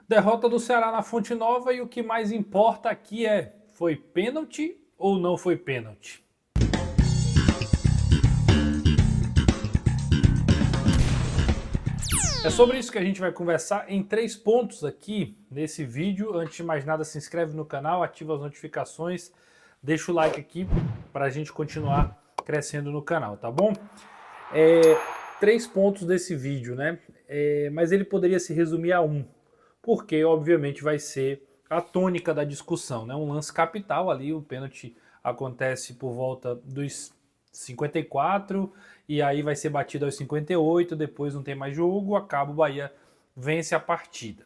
Derrota do Ceará na Fonte Nova e o que mais importa aqui é: foi pênalti ou não foi pênalti? É sobre isso que a gente vai conversar em 3 pontos aqui nesse vídeo. Antes de mais nada, se inscreve no canal, ativa as notificações, deixa o like aqui para a gente continuar crescendo no canal, tá bom? 3 pontos desse vídeo, né? Mas ele poderia se resumir a um, porque obviamente vai ser a tônica da discussão, né? Um lance capital ali, o pênalti acontece por volta dos 54 e aí vai ser batido aos 58, depois não tem mais jogo, acaba o Bahia vence a partida.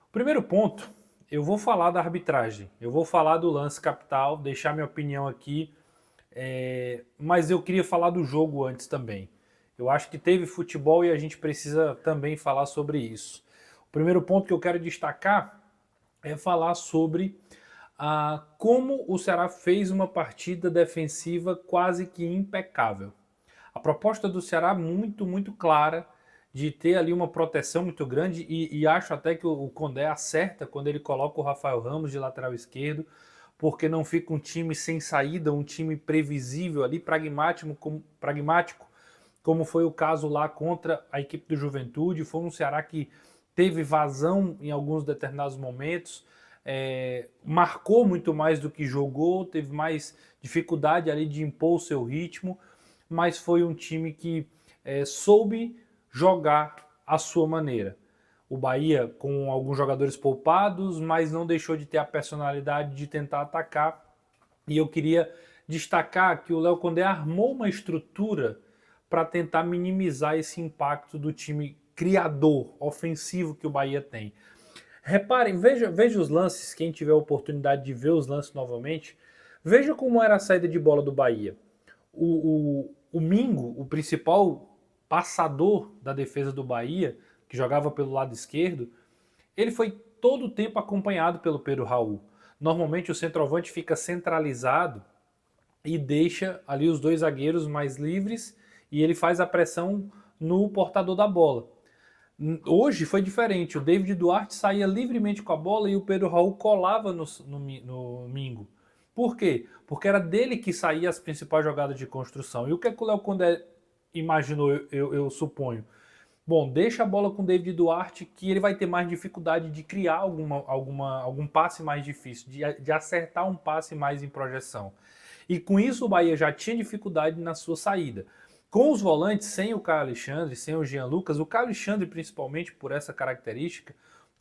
O primeiro ponto, eu vou falar da arbitragem, eu vou falar do lance capital, deixar minha opinião aqui, mas eu queria falar do jogo antes também. Eu acho que teve futebol e a gente precisa também falar sobre isso. O primeiro ponto que eu quero destacar é falar sobre como o Ceará fez uma partida defensiva quase que impecável. A proposta do Ceará muito clara de ter ali uma proteção muito grande e acho até que o Condé acerta quando ele coloca o Rafael Ramos de lateral esquerdo, porque não fica um time sem saída, um time previsível ali, pragmático, como foi o caso lá contra a equipe do Juventude. Foi um Ceará que teve vazão em alguns determinados momentos, marcou muito mais do que jogou, teve mais dificuldade ali de impor o seu ritmo, mas foi um time que soube jogar à sua maneira. O Bahia com alguns jogadores poupados, mas não deixou de ter a personalidade de tentar atacar. E eu queria destacar que o Léo Condé armou uma estrutura para tentar minimizar esse impacto do time criador, ofensivo que o Bahia tem. Reparem, veja os lances, quem tiver a oportunidade de ver os lances novamente, veja como era a saída de bola do Bahia. O Mingo, o principal passador da defesa do Bahia, que jogava pelo lado esquerdo, ele foi todo o tempo acompanhado pelo Pedro Raul. Normalmente o centroavante fica centralizado e deixa ali os dois zagueiros mais livres e ele faz a pressão no portador da bola. Hoje foi diferente, o David Duarte saía livremente com a bola e o Pedro Raul colava no Mingo. Por quê? Porque era dele que saía as principais jogadas de construção. E o que é que o Léo Condé imaginou, eu suponho? Bom, deixa a bola com o David Duarte que ele vai ter mais dificuldade de criar algum passe mais difícil, de acertar um passe mais em projeção. E com isso o Bahia já tinha dificuldade na sua saída. Com os volantes, sem o Caio Alexandre, sem o Jean Lucas, o Caio Alexandre principalmente por essa característica,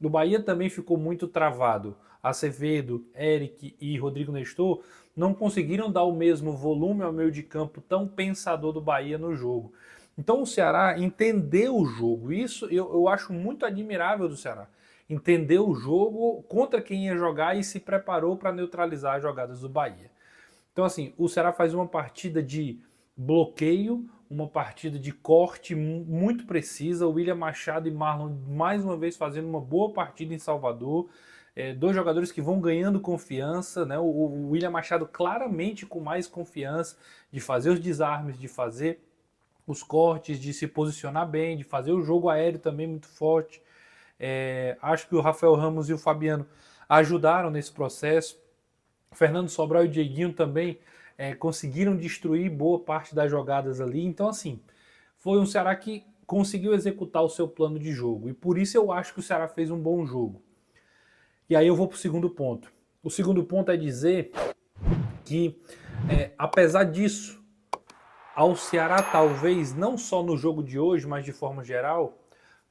o Bahia também ficou muito travado. Acevedo, Eric e Rodrigo Nestor não conseguiram dar o mesmo volume ao meio de campo tão pensador do Bahia no jogo. Então o Ceará entendeu o jogo, isso eu acho muito admirável do Ceará. Entendeu o jogo, contra quem ia jogar e se preparou para neutralizar as jogadas do Bahia. Então assim, o Ceará faz uma partida de bloqueio, uma partida de corte muito precisa. O William Machado e Marlon mais uma vez fazendo uma boa partida em Salvador. Dois jogadores que vão ganhando confiança, né? O William Machado claramente com mais confiança de fazer os desarmes, de fazer os cortes, de se posicionar bem, de fazer o jogo aéreo também muito forte. Acho que o Rafael Ramos e o Fabiano ajudaram nesse processo. O Fernando Sobral e o Dieguinho também conseguiram destruir boa parte das jogadas ali. Então, assim, foi um Ceará que conseguiu executar o seu plano de jogo. E por isso eu acho que o Ceará fez um bom jogo. E aí eu vou para o segundo ponto. O segundo ponto é dizer que, apesar disso, ao Ceará talvez, não só no jogo de hoje, mas de forma geral,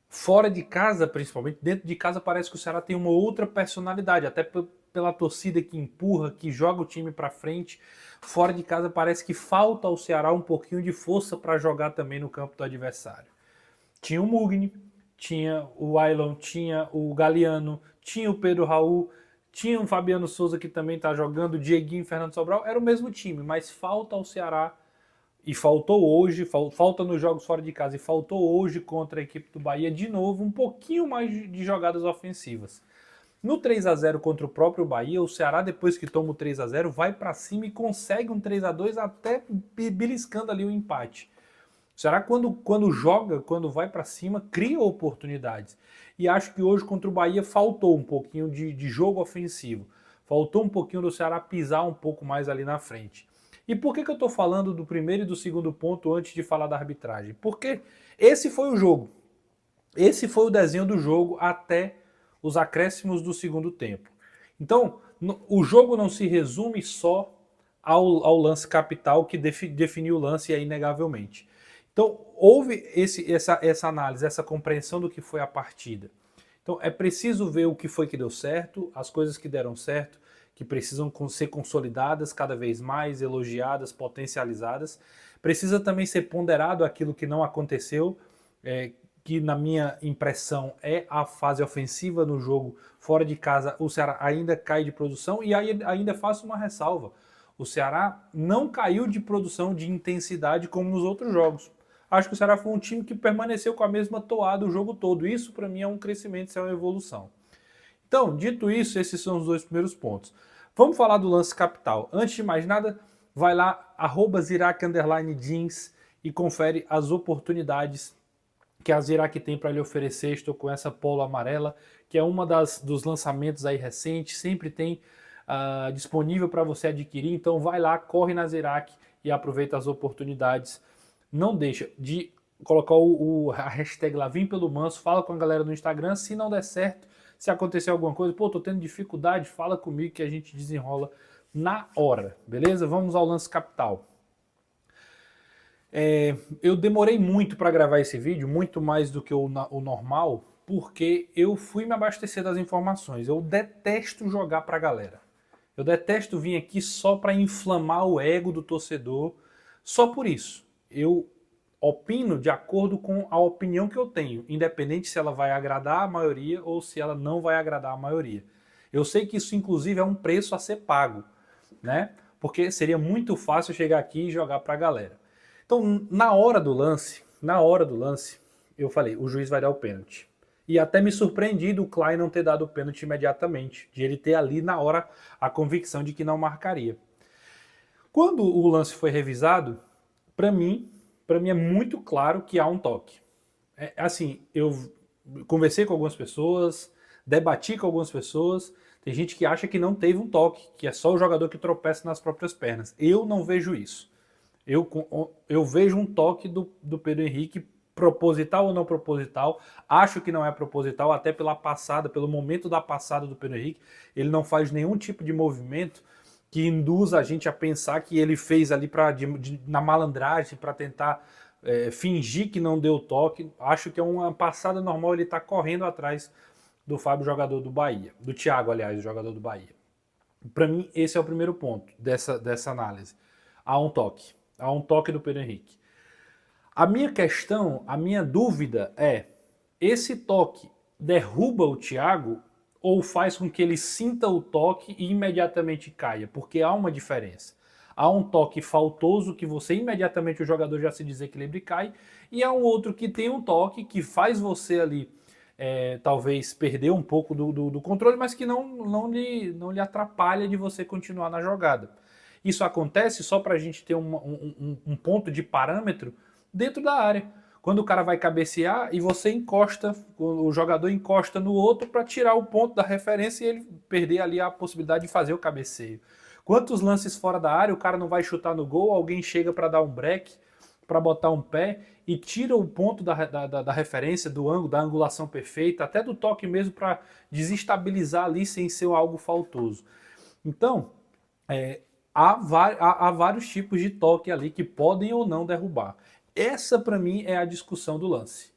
fora de casa principalmente, dentro de casa parece que o Ceará tem uma outra personalidade, até pela torcida que empurra, que joga o time para frente. Fora de casa parece que falta ao Ceará um pouquinho de força para jogar também no campo do adversário. Tinha o Mugni, tinha o Ailon, tinha o Galeano, tinha o Pedro Raul, tinha o Fabiano Souza que também está jogando, o Dieguinho e o Fernando Sobral, era o mesmo time, mas falta ao Ceará, e faltou hoje, falta nos jogos fora de casa, e faltou hoje contra a equipe do Bahia, de novo, um pouquinho mais de jogadas ofensivas. No 3-0 contra o próprio Bahia, o Ceará, depois que toma o 3-0, vai para cima e consegue um 3-2 até beliscando ali o empate. O Ceará, quando joga, quando vai para cima, cria oportunidades. e acho que hoje contra o Bahia faltou um pouquinho de jogo ofensivo. Faltou um pouquinho do Ceará pisar um pouco mais ali na frente. E por que eu estou falando do primeiro e do segundo ponto antes de falar da arbitragem? Porque esse foi o jogo. Esse foi o desenho do jogo até os acréscimos do segundo tempo. Então, o jogo não se resume só ao lance capital que definiu o lance inegavelmente. Então, houve essa análise, essa compreensão do que foi a partida. Então, é preciso ver o que foi que deu certo, as coisas que deram certo, que precisam ser consolidadas cada vez mais, elogiadas, potencializadas. Precisa também ser ponderado aquilo que não aconteceu, que na minha impressão é a fase ofensiva no jogo. Fora de casa, o Ceará ainda cai de produção e aí ainda faço uma ressalva. O Ceará não caiu de produção, de intensidade como nos outros jogos. Acho que o Ceará foi um time que permaneceu com a mesma toada o jogo todo. Isso para mim é um crescimento, isso é uma evolução. Então, dito isso, esses são os dois primeiros pontos. Vamos falar do lance capital. Antes de mais nada, vai lá, @Zirac_Jeans e confere as oportunidades que a Zirac tem para lhe oferecer. Estou com essa polo amarela, que é uma dos lançamentos aí recentes, sempre tem disponível para você adquirir. Então vai lá, corre na Zirac e aproveita as oportunidades. Não deixa de colocar a hashtag lá, vim pelo Manso, fala com a galera no Instagram. Se não der certo, se acontecer alguma coisa, pô, tô tendo dificuldade, fala comigo que a gente desenrola na hora, beleza? Vamos ao lance capital. Eu demorei muito para gravar esse vídeo, muito mais do que o normal, porque eu fui me abastecer das informações. Eu detesto jogar para a galera. Eu detesto vir aqui só para inflamar o ego do torcedor, só por isso. Eu opino de acordo com a opinião que eu tenho, independente se ela vai agradar a maioria ou se ela não vai agradar a maioria. Eu sei que isso, inclusive, é um preço a ser pago, né? Porque seria muito fácil chegar aqui e jogar para a galera. Então, na hora do lance, eu falei, o juiz vai dar o pênalti. E até me surpreendi do Klein não ter dado o pênalti imediatamente, de ele ter ali na hora a convicção de que não marcaria. Quando o lance foi revisado, para mim é muito claro que há um toque. Assim, eu conversei com algumas pessoas, debati com algumas pessoas, tem gente que acha que não teve um toque, que é só o jogador que tropeça nas próprias pernas. Eu não vejo isso. Eu vejo um toque do Pedro Henrique, proposital ou não proposital. Acho que não é proposital, até pelo momento da passada do Pedro Henrique. Ele não faz nenhum tipo de movimento que induza a gente a pensar que ele fez ali na malandragem para tentar fingir que não deu toque. Acho que é uma passada normal, ele está correndo atrás do Fábio, jogador do Bahia. Do Thiago, aliás, o jogador do Bahia. Para mim, esse é o primeiro ponto dessa análise. Há um toque. Há um toque do Pedro Henrique. A minha questão, a minha dúvida é, esse toque derruba o Thiago ou faz com que ele sinta o toque e imediatamente caia? Porque há uma diferença. Há um toque faltoso que você imediatamente o jogador já se desequilibra e cai, e há um outro que tem um toque que faz você ali talvez perder um pouco do controle, mas que não lhe atrapalha de você continuar na jogada. Isso acontece só para a gente ter um ponto de parâmetro dentro da área. Quando o cara vai cabecear e você encosta, o jogador encosta no outro para tirar o ponto da referência e ele perder ali a possibilidade de fazer o cabeceio. Quantos lances fora da área o cara não vai chutar no gol, alguém chega para dar um break, para botar um pé e tira o ponto da referência, do ângulo, da angulação perfeita, até do toque mesmo para desestabilizar ali sem ser algo faltoso. Então, há vários tipos de toque ali que podem ou não derrubar. Essa, para mim, é a discussão do lance.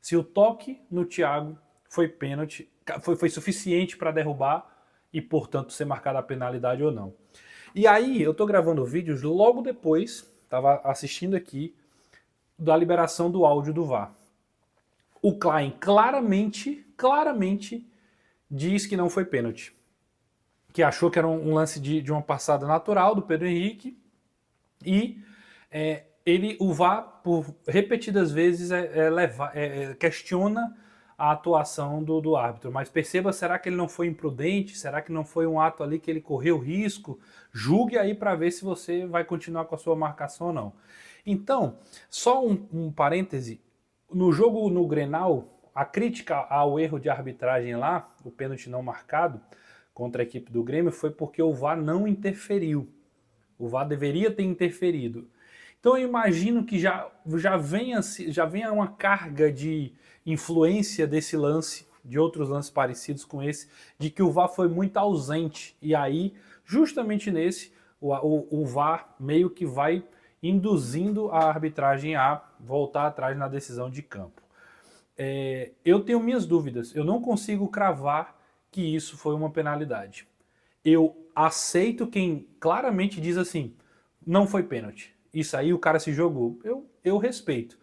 Se o toque no Thiago foi pênalti, foi suficiente para derrubar e, portanto, ser marcada a penalidade ou não. E aí, eu estou gravando vídeos logo depois, estava assistindo aqui, da liberação do áudio do VAR. O Klein claramente diz que não foi pênalti. Que achou que era um lance de uma passada natural do Pedro Henrique e o VAR, por repetidas vezes, questiona a atuação do árbitro. Mas perceba, será que ele não foi imprudente? Será que não foi um ato ali que ele correu risco? Julgue aí para ver se você vai continuar com a sua marcação ou não. Então, só um parêntese, no jogo no Grenal, a crítica ao erro de arbitragem lá, o pênalti não marcado contra a equipe do Grêmio, foi porque o VAR não interferiu. O VAR deveria ter interferido. Então eu imagino que já venha uma carga de influência desse lance, de outros lances parecidos com esse, de que o VAR foi muito ausente. E aí, justamente nesse, o VAR meio que vai induzindo a arbitragem a voltar atrás na decisão de campo. Eu tenho minhas dúvidas, eu não consigo cravar que isso foi uma penalidade. Eu aceito quem claramente diz assim, não foi pênalti, isso aí o cara se jogou, eu respeito.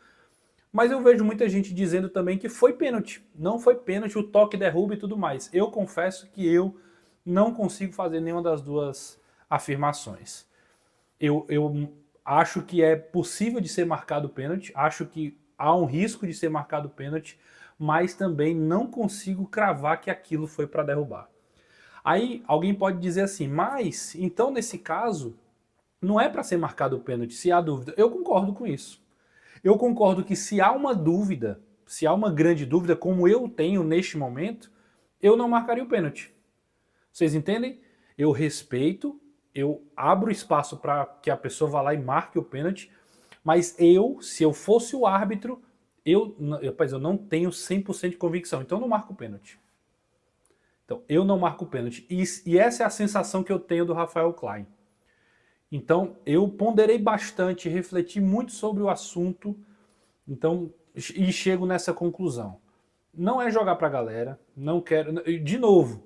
Mas eu vejo muita gente dizendo também que foi pênalti, não foi pênalti, o toque derruba e tudo mais. Eu confesso que eu não consigo fazer nenhuma das duas afirmações. Eu acho que é possível de ser marcado pênalti, acho que há um risco de ser marcado pênalti, mas também não consigo cravar que aquilo foi para derrubar. Aí alguém pode dizer assim, mas então nesse caso não é para ser marcado o pênalti, se há dúvida. Eu concordo com isso. Eu concordo que se há uma dúvida, se há uma grande dúvida, como eu tenho neste momento, eu não marcaria o pênalti. Vocês entendem? Eu respeito, eu abro espaço para que a pessoa vá lá e marque o pênalti, mas se eu fosse o árbitro, eu não tenho 100% de convicção, então eu não marco o pênalti. Então, eu não marco o pênalti. E essa é a sensação que eu tenho do Rafael Klein. Então, eu ponderei bastante, refleti muito sobre o assunto, então, e chego nessa conclusão. Não é jogar pra galera, não quero... De novo,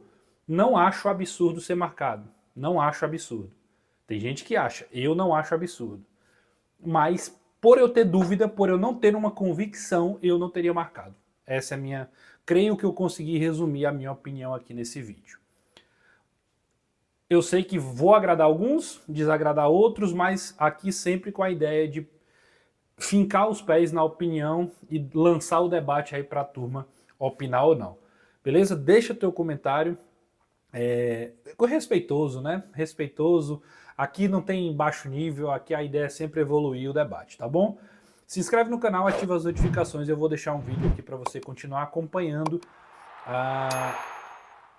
não acho absurdo ser marcado. Não acho absurdo. Tem gente que acha, eu não acho absurdo. Mas, por eu ter dúvida, por eu não ter uma convicção, eu não teria marcado. Essa é a minha... Creio que eu consegui resumir a minha opinião aqui nesse vídeo. Eu sei que vou agradar alguns, desagradar outros, mas aqui sempre com a ideia de fincar os pés na opinião e lançar o debate aí para a turma opinar ou não. Beleza? Deixa teu comentário. Respeitoso, né? Respeitoso. Aqui não tem baixo nível, aqui a ideia é sempre evoluir o debate, tá bom? Se inscreve no canal, ativa as notificações, eu vou deixar um vídeo aqui para você continuar acompanhando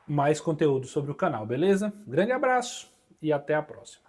mais conteúdo sobre o canal, beleza? Grande abraço e até a próxima.